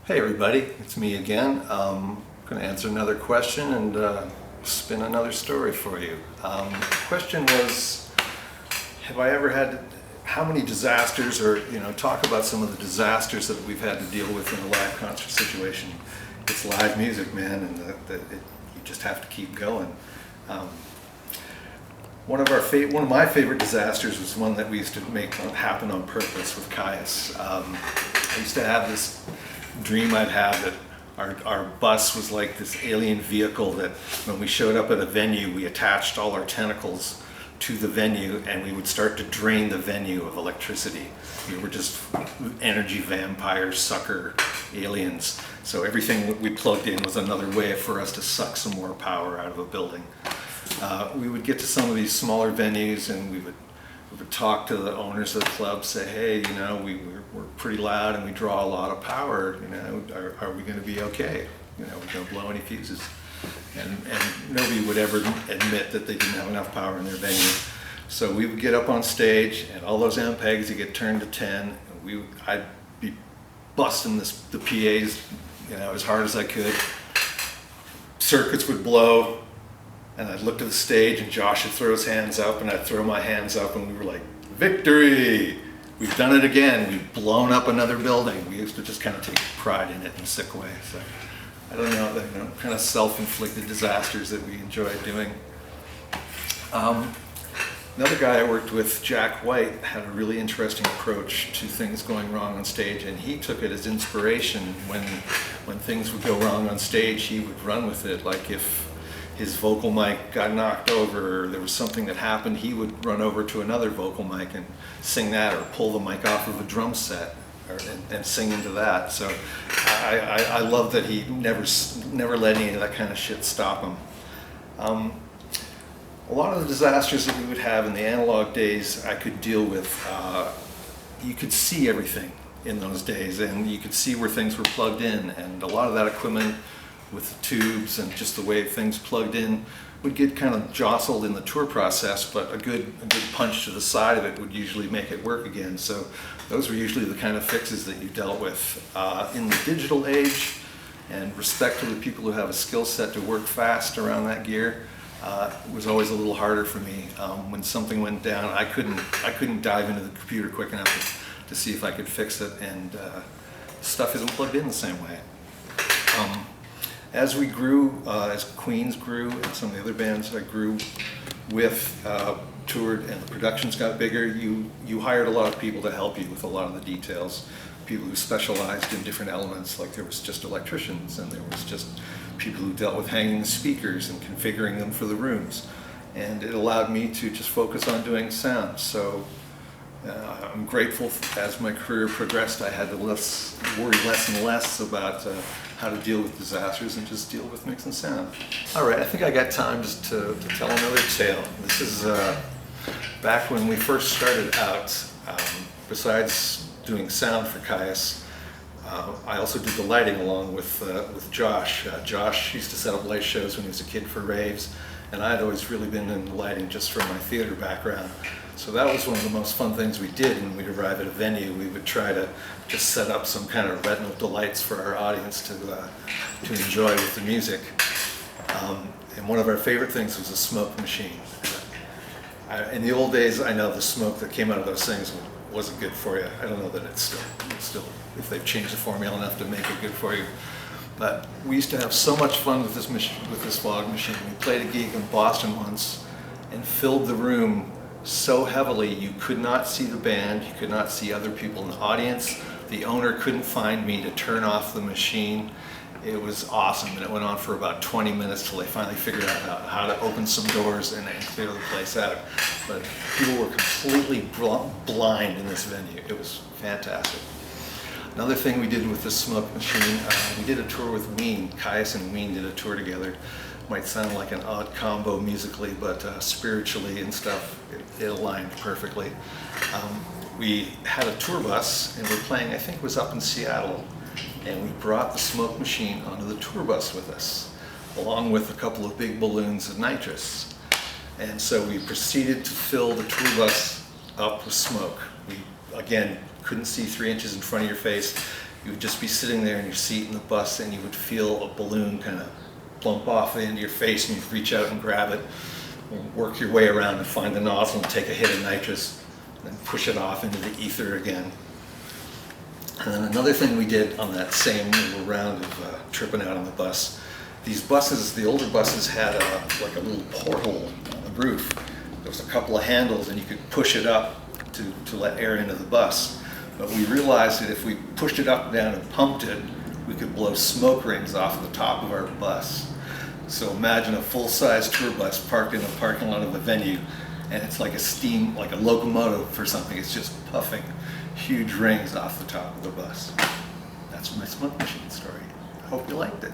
Hey everybody, it's me again. I'm going to answer another question and spin another story for you. The question was, have I ever had, how many disasters, or talk about some of the disasters that we've had to deal with in a live concert situation. It's live music, man, and you just have to keep going. One of my favorite disasters was one that we used to make happen on purpose with Kyuss. I used to have this dream I'd have that our bus was like this alien vehicle that when we showed up at a venue, we attached all our tentacles to the venue and we would start to drain the venue of electricity. We were just energy vampire sucker aliens. So everything that we plugged in was another way for us to suck some more power out of a building. We would get to some of these smaller venues and we would talk to the owners of the club, say, hey, we're pretty loud and we draw a lot of power, are we going to be okay? We're going to blow any fuses. And nobody would ever admit that they didn't have enough power in their venue. So we would get up on stage and all those ampegs would get turned to 10. And I'd be busting the PAs, as hard as I could. Circuits would blow. And I'd look to the stage and Josh would throw his hands up and I'd throw my hands up and we were like, victory! We've done it again. We've blown up another building. We used to just kind of take pride in it in a sick way. So I don't know, kind of self-inflicted disasters that we enjoyed doing. Another guy I worked with, Jack White, had a really interesting approach to things going wrong on stage, and he took it as inspiration. When things would go wrong on stage, he would run with it. Like if his vocal mic got knocked over or there was something that happened, he would run over to another vocal mic and sing that, or pull the mic off of a drum set and sing into that. So I love that he never let any of that kind of shit stop him. A lot of the disasters that we would have in the analog days I could deal with. You could see everything in those days and you could see where things were plugged in, and a lot of that equipment with the tubes and just the way things plugged in would get kind of jostled in the tour process, but a good punch to the side of it would usually make it work again. So those were usually the kind of fixes that you dealt with. In the digital age, and respect to the people who have a skill set to work fast around that gear, it was always a little harder for me. When something went down, I couldn't dive into the computer quick enough to see if I could fix it, and stuff isn't plugged in the same way. As we grew, as Queens grew and some of the other bands I grew with toured and the productions got bigger, you hired a lot of people to help you with a lot of the details. People who specialized in different elements, like there was just electricians and there was just people who dealt with hanging the speakers and configuring them for the rooms. And it allowed me to just focus on doing sound. So I'm grateful as my career progressed, I had to worry less and less about how to deal with disasters and just deal with mix and sound. All right, I think I got time just to tell another tale. This is back when we first started out. Besides doing sound for Kyuss, I also did the lighting along with Josh. Josh used to set up light shows when he was a kid for raves, and I'd always really been into lighting just from my theater background. So that was one of the most fun things we did. When we'd arrive at a venue, we would try to just set up some kind of retinal delights for our audience to enjoy with the music. And one of our favorite things was a smoke machine. In the old days, I know the smoke that came out of those things wasn't good for you. I don't know that it's still, if they've changed the formula enough to make it good for you. But we used to have so much fun with this fog machine. We played a gig in Boston once and filled the room so heavily you could not see the band, you could not see other people in the audience. The owner couldn't find me to turn off the machine. It was awesome, and it went on for about 20 minutes till they finally figured out how to open some doors and clear the place out. But people were completely blind in this venue. It was fantastic. Another thing we did with this smoke machine, we did a tour with Ween. Kyuss and Ween did a tour together. Might sound like an odd combo musically, but spiritually and stuff, it aligned perfectly. We had a tour bus and we're playing, I think it was up in Seattle, and we brought the smoke machine onto the tour bus with us, along with a couple of big balloons of nitrous. And so we proceeded to fill the tour bus up with smoke. We, again, couldn't see 3 inches in front of your face. you would just be sitting there in your seat in the bus and you would feel a balloon kind of plump off into your face, and you'd reach out and grab it, and work your way around and find the nozzle and take a hit of nitrous, and then push it off into the ether again. And then another thing we did on that same little round of tripping out on the bus, these buses, the older buses had like a little porthole on the roof. There was a couple of handles and you could push it up to let air into the bus. But we realized that if we pushed it up and down and pumped it, we could blow smoke rings off the top of our bus. So imagine a full-size tour bus parked in a parking lot of a venue, and it's like a steam, like a locomotive or something. It's just puffing huge rings off the top of the bus. That's my smoke machine story. I hope you liked it.